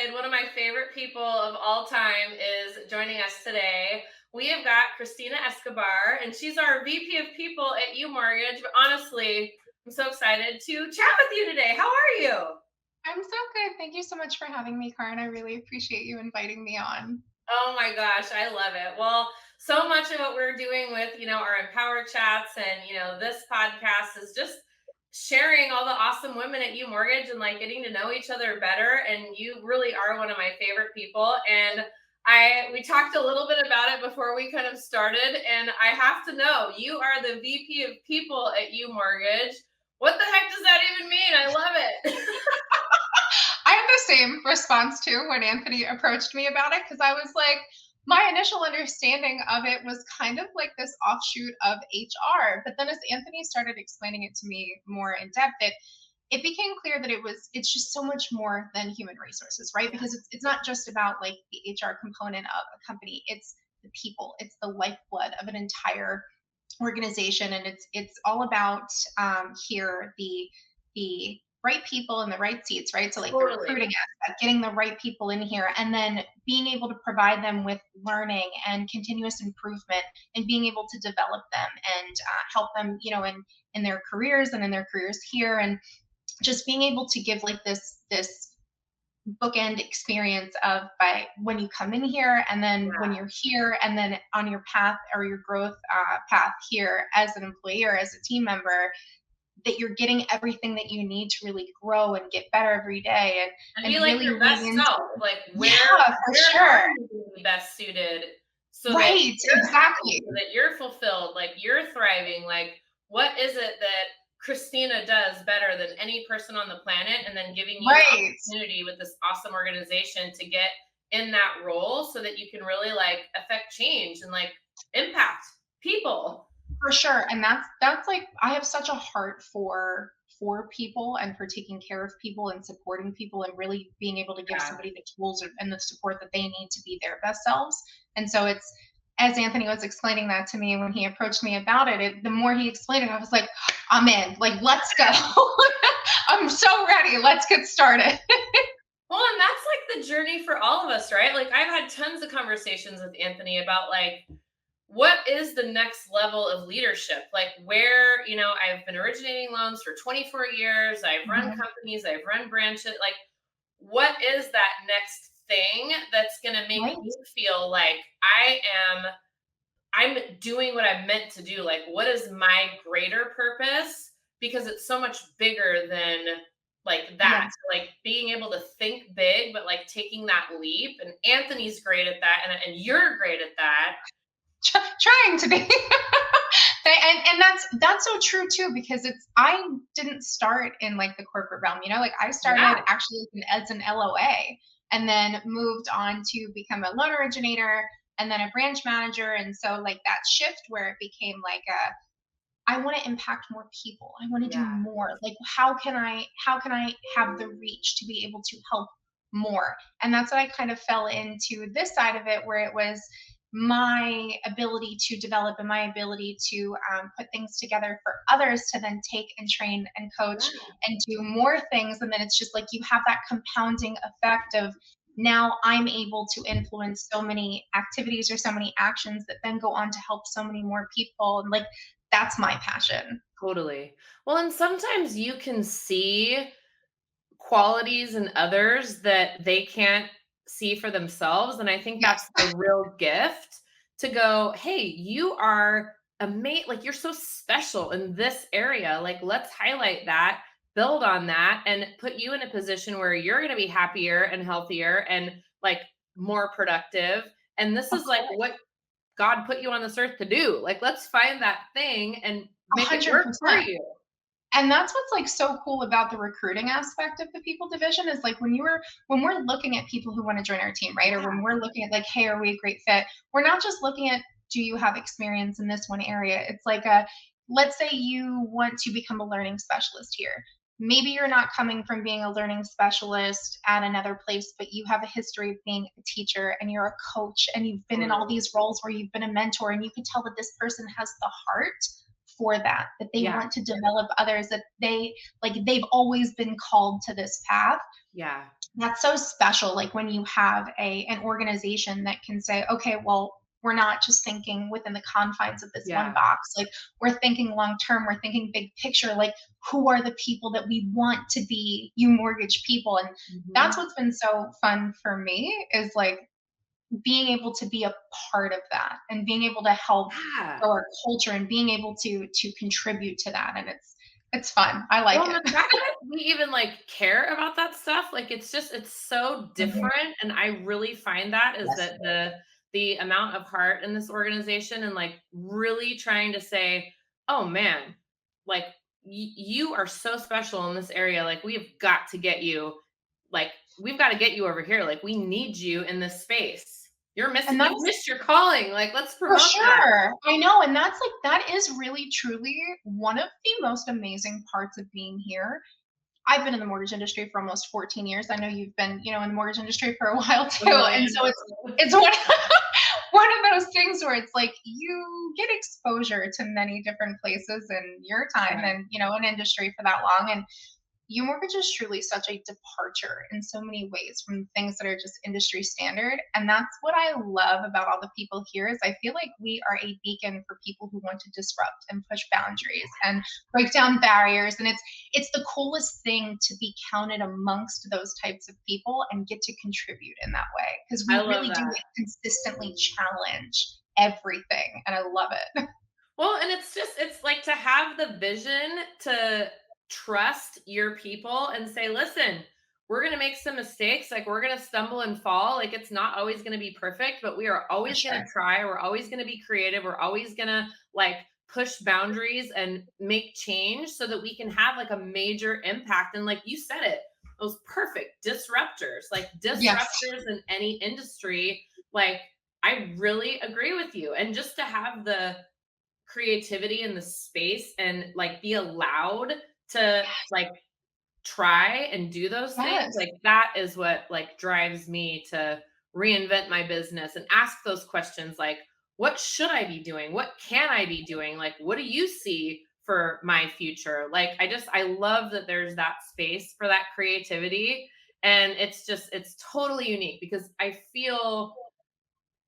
excited. One of my favorite people of all time is joining us today. We have got Christina Escobar, and she's our VP of People at UMortgage. But honestly, I'm so excited to chat with you today. How are you? I'm so good. Thank you so much for having me, Karen. I really appreciate you inviting me on. Oh my gosh, I love it. Well, so much of what we're doing with, our Empower chats and, this podcast is just sharing all the awesome women at UMortgage and like getting to know each other better. And you really are one of my favorite people. And we talked a little bit about it before we kind of started. And I have to know, you are the VP of People at UMortgage. What the heck does that even mean? I love it. I had the same response too when Anthony approached me about it because I was like, my initial understanding of it was kind of like this offshoot of HR. But then as Anthony started explaining it to me more in depth, it became clear that it's just so much more than human resources, right? Because it's not just about like the HR component of a company, it's the people, it's the lifeblood of an entire organization, and it's all about here the right people in the right seats, right? So like the Totally. recruiting aspect, getting the right people in here, and then being able to provide them with learning and continuous improvement, and being able to develop them and help them, in their careers and in their careers here, and just being able to give like this bookend experience of by when you come in here and then when you're here and then on your path or your growth path here as an employee or as a team member, that you're getting everything that you need to really grow and get better every day And be and like really your lean best into. self. Like Yeah, for where are sure. you best suited so that Right, you're happy, exactly. so that you're fulfilled, like you're thriving. Like what is it that Christina does better than any person on the planet? And then giving you the Right. opportunity with this awesome organization to get in that role so that you can really like affect change and like impact people. For sure. And that's like I have such a heart for people and for taking care of people and supporting people and really being able to give Yeah. somebody the tools and the support that they need to be their best selves. And so it's as Anthony was explaining that to me when he approached me about it, the more he explained it, I was like, I'm in. Like, let's go. I'm so ready. Let's get started. Well, and that's like the journey for all of us, right? Like I've had tons of conversations with Anthony about like what is the next level of leadership? Like where, I've been originating loans for 24 years, I've run Mhm. companies, I've run branches. Like what is that next thing that's going to make Right. me feel like I'm doing what I'm meant to do? Like what is my greater purpose? Because it's so much bigger than like that. Yeah. So, like being able to think big, but like taking that leap. And Anthony's great at that, and you're great at that. Trying to be. And that's so true too, because it's I didn't start in like the corporate realm, like I Yeah. started actually as an LOA and then moved on to become a loan originator and then a branch manager. And so like that shift where it became like I want to impact more people, I want to do Yeah. more, like how can I have the reach to be able to help more. And that's what I kind of fell into this side of it, where it was my ability to develop and my ability to put things together for others to then take and train and coach Yeah. and do more things. And then it's just like you have that compounding effect of now I'm able to influence so many activities or so many actions that then go on to help so many more people. And like that's my passion. Totally. Well, and sometimes you can see qualities in others that they can't see for themselves. And I think Yes. that's the real gift to go, hey, you are like you're so special in this area. Like, let's highlight that, build on that, and put you in a position where you're going to be happier and healthier and like more productive. And this Of is like course. what God put you on this earth to do. Like, let's find that thing and make it work for 100%. you. And that's what's like so cool about the recruiting aspect of the people division is like when we're looking at people who want to join our team, right? Or Yeah. when we're looking at like, hey, are we a great fit? We're not just looking at do you have experience in this one area? It's like let's say you want to become a learning specialist here. Maybe you're not coming from being a learning specialist at another place, but you have a history of being a teacher and you're a coach and you've been in all Totally. these roles where you've been a mentor, and you can tell that this person has the heart for that they Yeah. want to develop others, that they've always been called to this path. Yeah. That's so special, like, when you have an organization that can say, "Okay, well, we're not just thinking within the confines of this one Yeah. box, like, we're thinking long term, we're thinking big picture, like, who are the people that we want to be UMortgage people?" And that's Mhm. what's been so fun for me is, like, being able to be a part of that and being able to help Yeah. grow our culture and being able to contribute to that, and it's fun. I like Well, and it. the fact that we even, like, care about that stuff, like, it's so Mhm. different, and I really find that is Yes. that the amount of heart in this organization and, like, really trying to say, "Oh, man, like, you are so special in this area, like, we've got to get you like, we've gotta get you over here, like, we need you in this space. And You've that's missed your calling, like, let's for promote that." sure. I know, and that's like that is really truly one of the most amazing parts of being here. I've been in the mortgage industry for almost 14 years. I know you've been, in the mortgage industry for a while A too. And million. so it's one one of those things where it's like you get exposure to many different places in your time Right. and, an industry for that long. And UMortgage is truly such a departure in so many ways from things that are just industry standard. And that's what I love about all the people here is I feel like we are a beacon for people who want to disrupt and push boundaries and break down barriers. And it's the coolest thing to be counted amongst those types of people and get to contribute in that way. Because I we love really do that. consistently challenge everything. And I love it. Well, and it's like to have the vision to trust your people and say, "Listen, we're going to make some mistakes, like we're going to stumble and fall, like it's not always going to be perfect, but we are For always going to sure. try, we're always going to be creative, we're always going to like push boundaries and make change so that we can have like a major impact." And like you said it, those perfect disruptors, like Yes. disruptors in any industry, like I really agree with you. And just to have the creativity in the space and like be allowed to like try and do those things, Yes. like that is what like drives me to reinvent my business and ask those questions like, what should I be doing, what can I be doing, like what do you see for my future? Like I love that there's that space for that creativity. And it's totally unique because I feel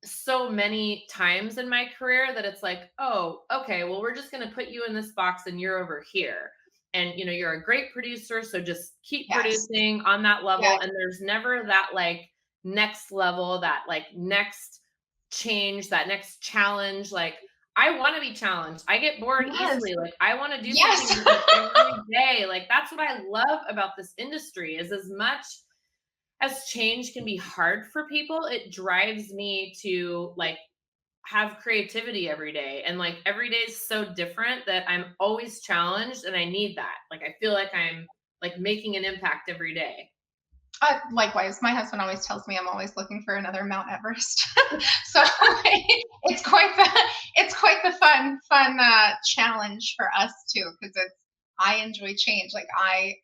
so many times in my career that it's like, oh, okay, well, we're just going to put you in this box and you're over here. And, you're a great producer. So just keep Yes. producing on that level. Yes. And there's never that like next level, that like next change, that next challenge. Like, I want to be challenged. I get bored Yes. easily. Like, I want to do something Yes. different every day. Like, that's what I love about this industry is as much as change can be hard for people, it drives me to like have creativity every day. And like every day is so different that I'm always challenged and I need that. Like I feel like I'm like making an impact every day. Likewise, my husband always tells me I'm always looking for another Mount Everest. So it's quite the fun challenge for us too, because I enjoy change. Like I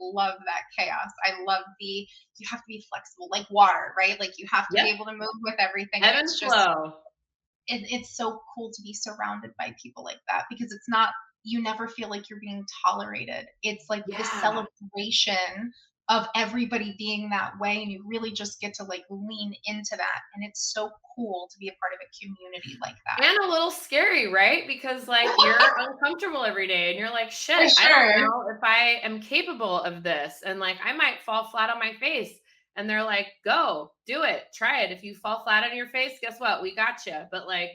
love that chaos. I love the you have to be flexible, like water, right? Like you have to Yep. be able to move with everything, and Ebb it's and just flow. it's so cool to be surrounded by people like that because it's not you never feel like you're being tolerated. It's like this Yeah. celebration of everybody being that way and you really just get to like lean into that and it's so cool to be a part of a community like that. And a little scary, right? Because like you're uncomfortable every day and you're like, For shit, I don't sure. know if I am capable of this. And like I might fall flat on my face. And they're like, go, do it, try it. If you fall flat on your face, guess what? We got you. But like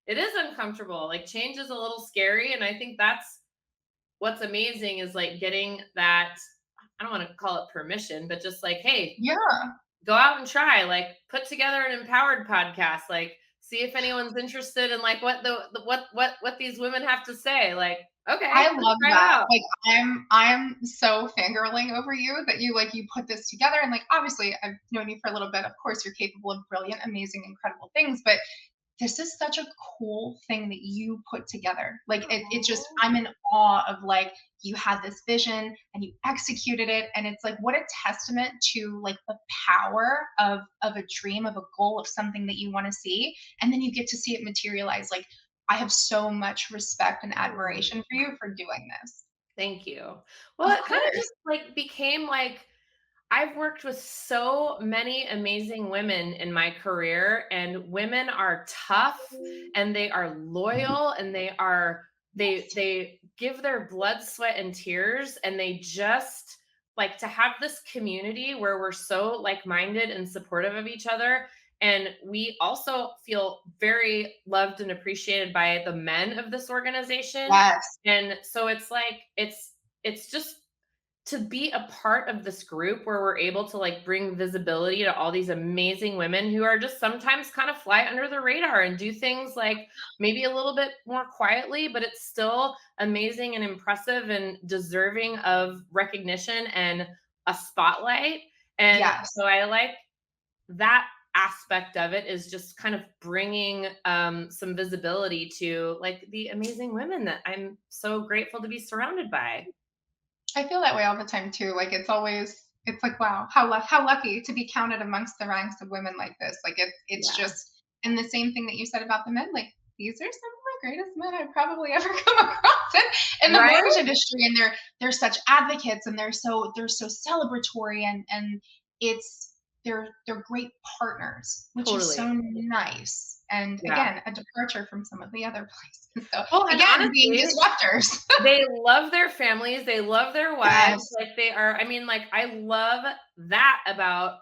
it is uncomfortable. Like change is a little scary. And I think that's what's amazing is like getting that, I don't want to call it permission, but just like, hey, Yeah. go out and try, like put together an empowered podcast, like see if anyone's interested in like what the what these women have to say. Like, I okay, let's love try it that. out. Like I'm so fangirling over you that you put this together and like obviously I've known you for a little bit. Of course you're capable of brilliant, amazing, incredible things, but this is such a cool thing that you put together. Like it just Aw. I'm in awe of like you had this vision and you executed it and it's like what a testament to like the power of a dream, of a goal, of something that you want to see and then you get to see it materialize. Like I have so much respect and Oh, admiration for you for doing this. thank you. Well, Of it kind of course. just like became like I've worked with so many amazing women in my career, and women are tough and they are loyal and they give their blood, sweat, and tears, and they just like to have this community where we're so like-minded and supportive of each other. And we also feel very loved and appreciated by the men of this organization. Yes. And so it's like it's just to be a part of this group where we're able to like bring visibility to all these amazing women who are just sometimes kind of fly under the radar and do things like maybe a little bit more quietly, but it's still amazing and impressive and deserving of recognition and a spotlight. And Yes. so I like that aspect of it, is just kind of bringing some visibility to like the amazing women that I'm so grateful to be surrounded by. I feel that way all the time too. Like it's like wow, how lucky to be counted amongst the ranks of women like this. Like it's Yeah, just, and the same thing that you said about the men. Like these are some of the greatest men I've probably ever come across in the right. mortgage industry, and they're such advocates, and they're so celebratory, and it's they're great partners, which is Totally. so nice. And Yeah. again, a departure from some of the other places. So Well, and again, being honestly, disruptors. they love their families, they love their wives, Yes, like they are, I mean, like I love that about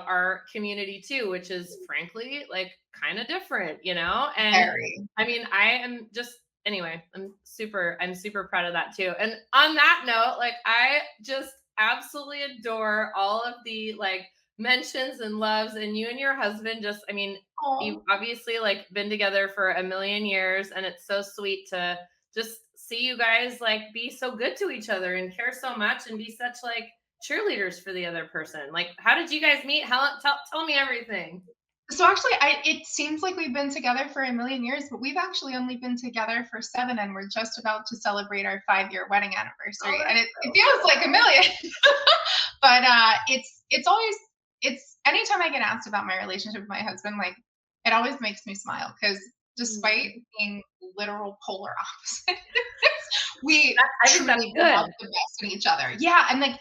our community too, which is frankly like kind of different, you know? And very. I mean, I am just anyway, I'm super proud of that too. And on that note, like I just absolutely adore all of the like mentions and loves, and you and your husband just, I mean, you've Oh. obviously like been together for a million years, and it's so sweet to just see you guys like be so good to each other and care so much and be such like cheerleaders for the other person. Like, how did you guys meet? How tell me everything. So actually, it seems like we've been together for a million years, but we've actually only been together for 7, and we're just about to celebrate our 5-year wedding Oh, anniversary, and that's it so feels like a cool. million. But it's always, it's anytime I get asked about my relationship with my husband, like it always makes me smile because despite Mm. being literal polar opposites, we I think that's truly love good. the best in each other. Yeah, and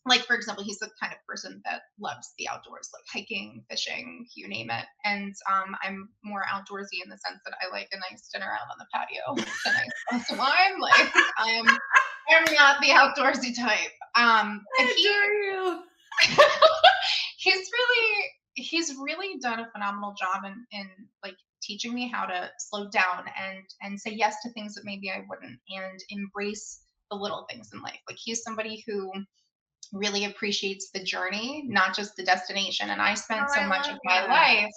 like for example, he's the kind of person that loves the outdoors, like hiking, fishing, you name it. And I'm more outdoorsy in the sense that I like a nice dinner out on the patio with a nice glass of wine. Like I'm not the outdoorsy type. But I adore you. he's really done a phenomenal job in like teaching me how to slow down and say yes to things that maybe I wouldn't, and embrace the little things in life. Like he's somebody who really appreciates the journey, not just the destination. And I Oh, spent so I much of love my that. life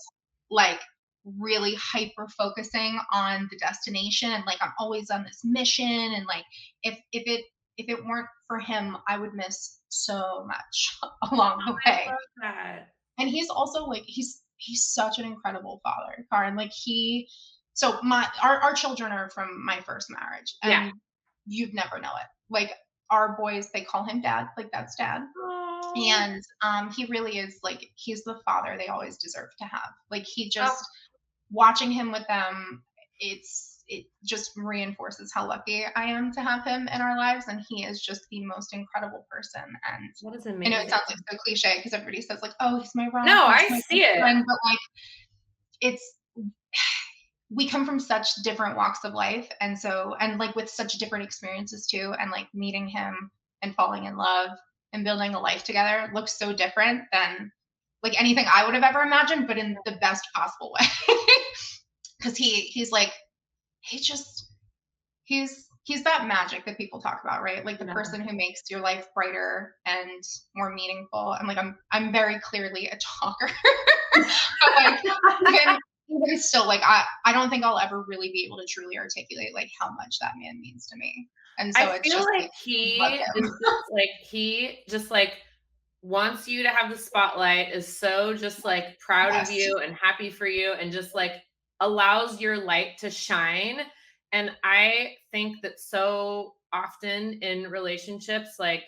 like really hyper focusing on the destination, and like I'm always on this mission, and like if it weren't for him, I would miss so much along the I way. love that. And he's also like he's such an incredible father, Karin. Like so our children are from my first marriage, Yeah. and you'd never know it. Like our boys, they call him dad, like that's dad. Oh, And he really is like he's the father they always deserve to have. Like he oh, just, watching him with them, it just reinforces how lucky I am to have him in our lives, and he is just the most incredible person. And that is I know it amazing. sounds like so cliche because everybody says like, oh, he's my rock No, or he's I my see best it. friend, but like it's we come from such different walks of life, and so, and like with such different experiences too, and like meeting him and falling in love and building a life together looks so different than like anything I would have ever imagined, but in the best possible way. Because he's like he just he's that magic that people talk about, right? Like the Yeah. person who makes your life brighter and more meaningful. And like I'm very clearly a talker. But like even even still, like I don't think I'll ever really be able to truly articulate like how much that man means to me. And I so it's feel just like like love him. he just like wants you to have the spotlight, is so just like proud of Yes. you and happy for you, and just like allows your light to shine. And I think that so often in relationships, like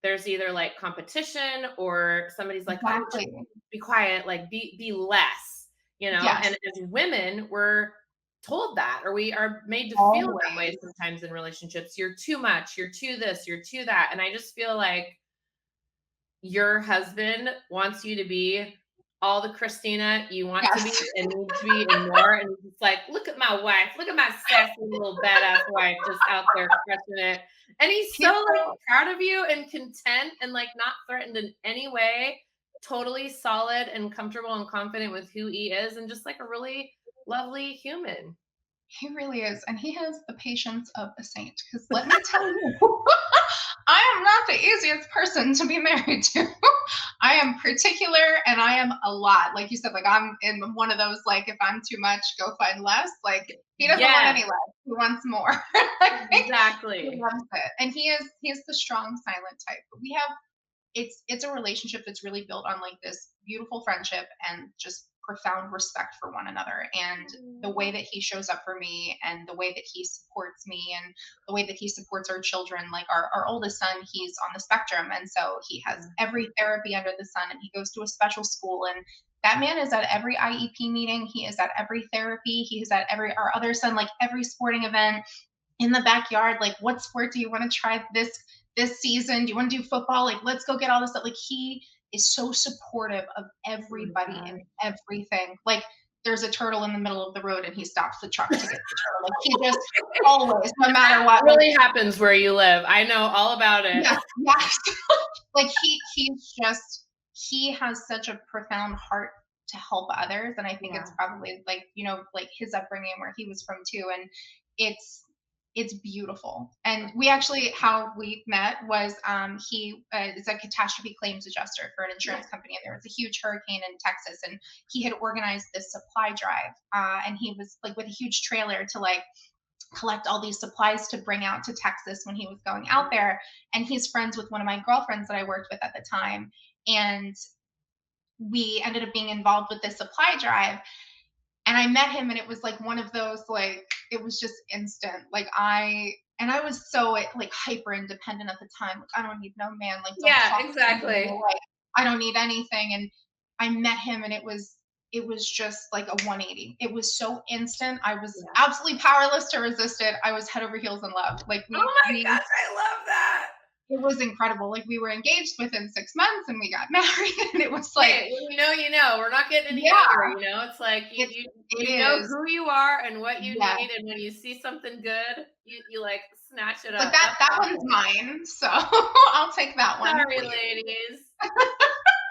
there's either like competition or somebody's like, oh, just Exactly. be quiet, like be less, you know? Yes. And as women, we're told that, or we are made to feel that way Always. sometimes in relationships. You're too much, you're too this, you're too that. And I just feel like your husband wants you to be all the Christina you want to be Yes. and need to be and more. And it's like, look at my wife, look at my sassy little badass wife just out there crushing it. And he's so He's like so proud of you and content and like not threatened in any way, totally solid and comfortable and confident with who he is, and just like a really lovely human. He really is, and he has the patience of a saint. Because let me tell you, I am not the easiest person to be married to. I am particular, and I am a lot. Like you said, like I'm in one of those. Like if I'm too much, go find less. Like he doesn't want Yes, any less; he wants more. He exactly. loves it, and he is the strong, silent type. But we have it's a relationship that's really built on like this beautiful friendship and just profound respect for one another, and the way that he shows up for me and the way that he supports me and the way that he supports our children, like our oldest son, he's on the spectrum, and so he has every therapy under the sun, and he goes to a special school, and that man is at every IEP meeting, he is at every therapy, he is at every our other son, like every sporting event in the backyard, like what sport do you want to try this season, do you want to do football, like let's go get all this stuff, like he is so supportive of Oh my everybody and God. everything, like there's a turtle in the middle of the road and he stops the truck to get the turtle, like he just always, no matter what, like Really happens where you live. I know all about it. yes, yes. Like he has such a profound heart to help others, and I think Yeah. it's probably like like his upbringing where he was from too, and it's it's beautiful. And we actually how we met was he is a catastrophe claims adjuster for an Yeah. insurance company, and there was a huge hurricane in Texas, and he had organized this supply drive, and he was like with a huge trailer to like collect all these supplies to bring out to Texas when he was going out there. And he's friends with one of my girlfriends that I worked with at the time. And we ended up being involved with this supply drive. And I met him, and it was like one of those, like, it was just instant. And I was so like hyper independent at the time. Like, I don't need no man. Like, don't Yeah, talk to me. exactly. Like, I don't need anything. And I met him, and it was just like a 180. It was so instant. I was Yeah. absolutely powerless to resist it. I was head over heels in love. Like Oh my gosh, I love that. it was incredible. Like we were engaged within 6 months, and we got married, and it was like, Hey, when you know, you know. We're not getting any yeah, younger, you know? It's like it's it you know is. who you are and what you Yes. need, and when you see something good, you like snatch it Like up. that That's that one's awesome. mine. So I'll take that one, Sorry, please. ladies.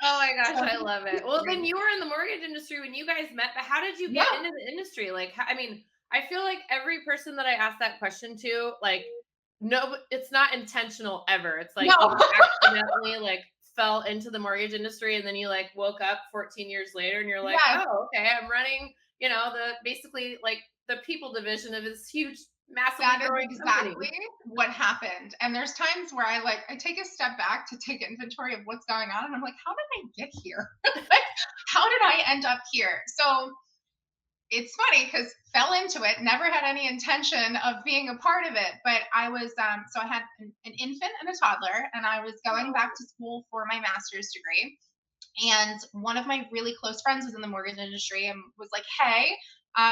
Oh my gosh, So I love it. Well, then you were in the mortgage industry when you guys met, but how did you get yeah. into the industry? Like, I mean, I feel like every person that I ask that question to, like, no, it's not intentional ever. It's like No. you accidentally like fell into the mortgage industry and then you like woke up 14 years later and you're like, Yes. oh, okay, I'm running, the basically like the people division of this huge, massively That is growing company. exactly what happened. And there's times where I take a step back to take inventory of what's going on, and I'm like, how did I get here? Like, how did I end up here? So it's funny because fell into it, never had any intention of being a part of it, but I was so I had an infant and a toddler, and I was going Oh, back to school for my master's degree, and one of my really close friends was in the mortgage industry and was like, hey,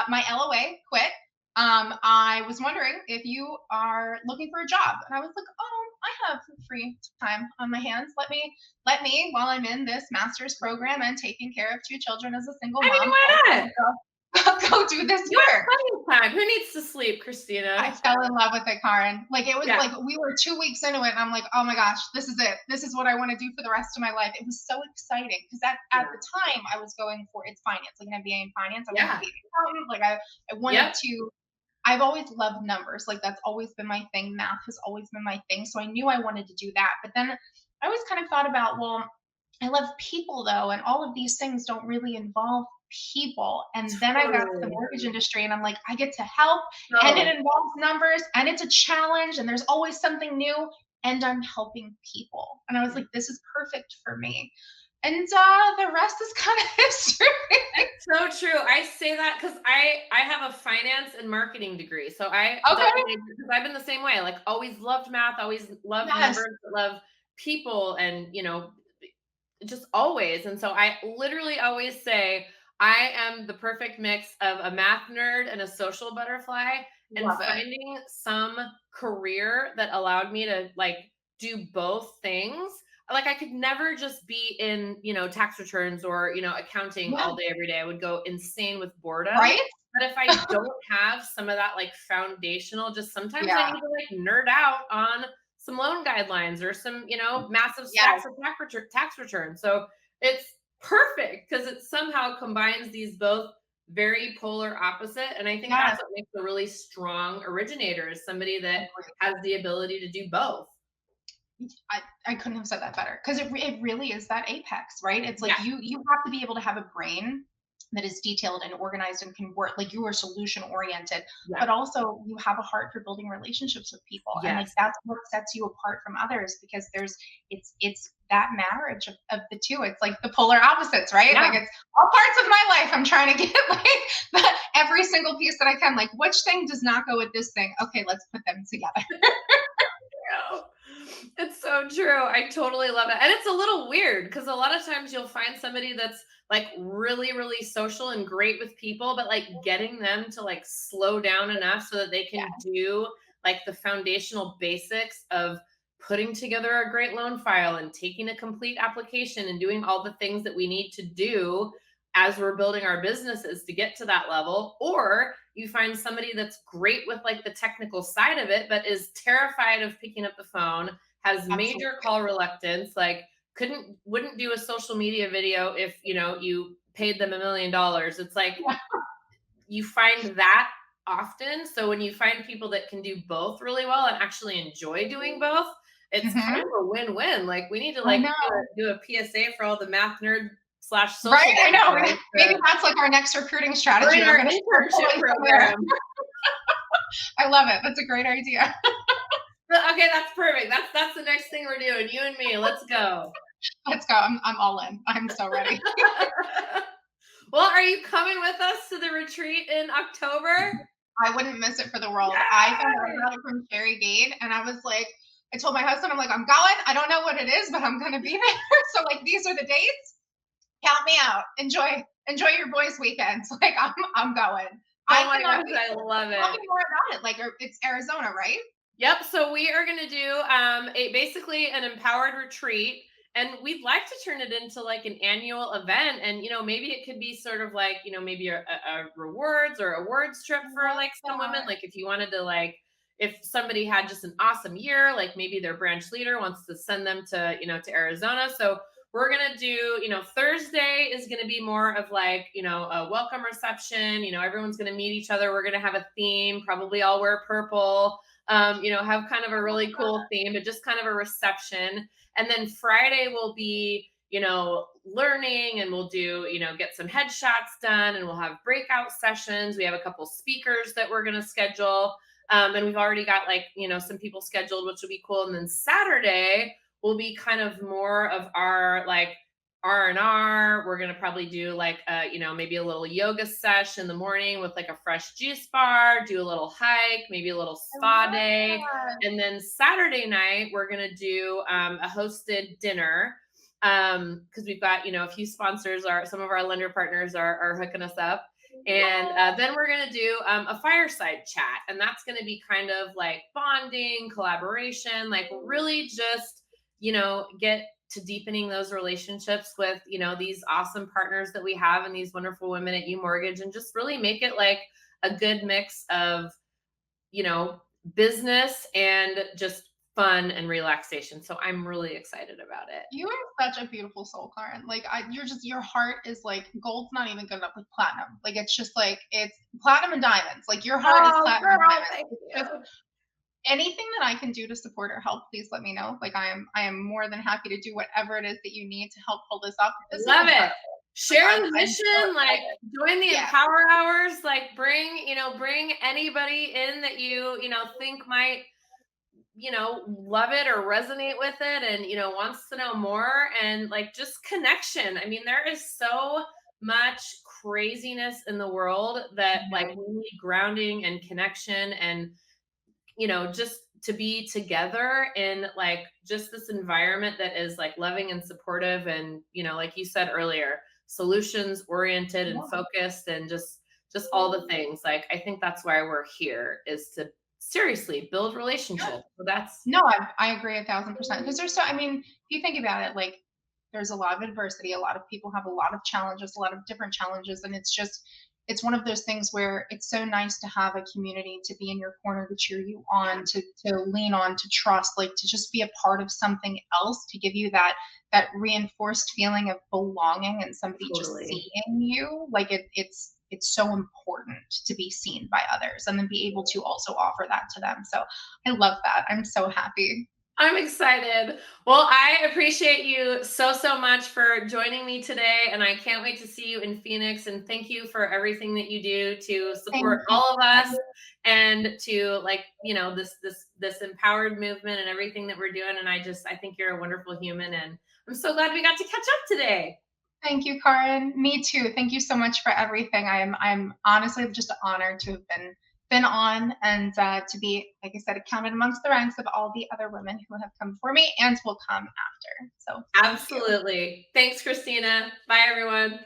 my LOA quit, I was wondering if you are looking for a job, and I was like, oh, I have free time on my hands, let me while I'm in this master's program and taking care of two children as a single I mean, mom, why also not? go do this You have work. plenty of time. Who needs to sleep, I Christina? fell in love with it, Kahren. Like it was Yeah. like we were 2 weeks into it, and I'm like, oh my gosh, this is it. This is what I want to do for the rest of my life. It was so exciting because at Yeah. the time I was going for it's finance, like an MBA in finance. I wanted to Yeah. be an accountant. Like I wanted Yep. to. I've always loved numbers. Like that's always been my thing. Math has always been my thing. So I knew I wanted to do that. But then I always kind of thought about, well, I love people though, and all of these things don't really involve people. And then I got to the Totally. mortgage industry, and I'm like, I get to help, and it So involves numbers, and it's a challenge, and there's always something new, and I'm helping people. And I was yeah. like, this is perfect for me. And the rest is kind of history. That's so true. I say that because I have a finance and marketing degree. So I Okay. double major because I've been the same way. Like always loved math, always loved Yes. numbers, love people and just always. And so I literally always say I am the perfect mix of a math nerd and a social butterfly, and Love it. finding some career that allowed me to like do both things like I could never just be in, tax returns or, accounting Yeah. all day, every day. I would go insane with boredom. Right? But if I don't have some of that like foundational, just sometimes I Yeah. need to like nerd out on some loan guidelines or some, massive Yes. stacks of tax returns. So it's perfect because it somehow combines these both very polar opposite. And I think Yes. that's what makes a really strong originator, is somebody that Agreed. has the ability to do both. I couldn't have said that better, because it really is that apex, right? It's like Yeah. you have to be able to have a brain that is detailed and organized and can work, like you are solution oriented, Yeah. but also you have a heart for building relationships with people. And like Yes. that's what sets you apart from others, because it's that marriage of the two. It's like the polar opposites, right? Yeah. Like it's all parts of my life I'm trying to get like every single piece that I can, like which thing does not go with this thing, okay, let's put them together. True. It's so true. I totally love it. And it's a little weird because a lot of times you'll find somebody that's like really, really social and great with people, but like getting them to like slow down enough so that they can do like the foundational basics of putting together a great loan file and taking a complete application and doing all the things that we need to do as we're building our businesses to get to that level. Or you find somebody that's great with like the technical side of it, but is terrified of picking up the phone, has Absolutely. major call reluctance, like wouldn't do a social media video if, you paid them $1 million. It's like you find that often. So when you find people that can do both really well and actually enjoy doing both, it's kind of a win-win. Like we need to I like know. do a PSA for all the math nerd slash social. Right, I know. Right? Maybe that's like our next recruiting strategy. Our We're gonna start internship pulling program. I love it. That's a great idea. Okay, that's perfect. That's the next thing we're doing. You and me. Let's go. Let's go. I'm all in. I'm so ready. Well, are you coming with us to the retreat in October? I wouldn't miss it for the world. Yay! I found out about it from Sherry Gade, and I was like, I told my husband, I'm like, I'm going. I don't know what it is, but I'm gonna be there. So like, these are the dates. Count me out. Enjoy your boys' weekends. Like I'm going. Oh my gosh, I love it. Tell me more about it. Like it's Arizona, right? Yep. So we are going to do basically an empowered retreat, and we'd like to turn it into like an annual event. And maybe it could be sort of like maybe a rewards or awards trip for like some women. Like if you wanted to like, if somebody had just an awesome year, like maybe their branch leader wants to send them to to Arizona. So we're going to do, Thursday is going to be more of like, a welcome reception. Everyone's going to meet each other. We're going to have a theme, probably all wear purple. Have kind of a really cool theme, but just kind of a reception. And then Friday will be, learning, and we'll do, get some headshots done, and we'll have breakout sessions. We have a couple speakers that we're going to schedule. And we've already got like, some people scheduled, which will be cool. And then Saturday will be kind of more of our like R&R. We're going to probably do like, maybe a little yoga sesh in the morning with like a fresh juice bar, do a little hike, maybe a little spa day. And then Saturday night, we're going to do a hosted dinner because we've got, a few sponsors, some of our lender partners are hooking us up. And then we're going to do a fireside chat. And that's going to be kind of like bonding, collaboration, like really just, get to deepening those relationships with, these awesome partners that we have and these wonderful women at UMortgage, and just really make it like a good mix of, business and just fun and relaxation. So I'm really excited about it. You are such a beautiful soul, Kahren. Like your heart is like gold's not even good enough with platinum. Like it's just like it's platinum and diamonds. Like your heart is platinum girl, and diamonds. thank you. Anything that I can do to support or help, please let me know. Like I am more than happy to do whatever it is that you need to help pull this off. This Love is it. Share the I'm mission, so like join the Yeah. Empower Hours, like bring anybody in that you think might, love it or resonate with it and, wants to know more, and like just connection. I mean, there is so much craziness in the world that like we need grounding and connection and, just to be together in like just this environment that is like loving and supportive and, like you said earlier, solutions oriented and focused and just all the things. Like I think that's why we're here, is to seriously build relationships. So that's No, I agree 1,000% because there's so I mean, if you think about it, like there's a lot of adversity, a lot of people have a lot of challenges, a lot of different challenges, and it's one of those things where it's so nice to have a community to be in your corner, to cheer you on, to lean on, to trust, like to just be a part of something else, to give you that reinforced feeling of belonging and somebody just totally. seeing you. Like it's so important to be seen by others and then be able to also offer that to them. So I love that. I'm so happy. I'm excited. Well, I appreciate you so, so much for joining me today. And I can't wait to see you in Phoenix. And thank you for everything that you do to Thank support you. all of us and to like, this empowered movement and everything that we're doing. And I think you're a wonderful human. And I'm so glad we got to catch up today. Thank you, Karin. Me too. Thank you so much for everything. I'm honestly just honored to have been on and to be, like I said, counted amongst the ranks of all the other women who have come before me and will come after. So thank you. Absolutely. Thanks, Christina. Bye, everyone.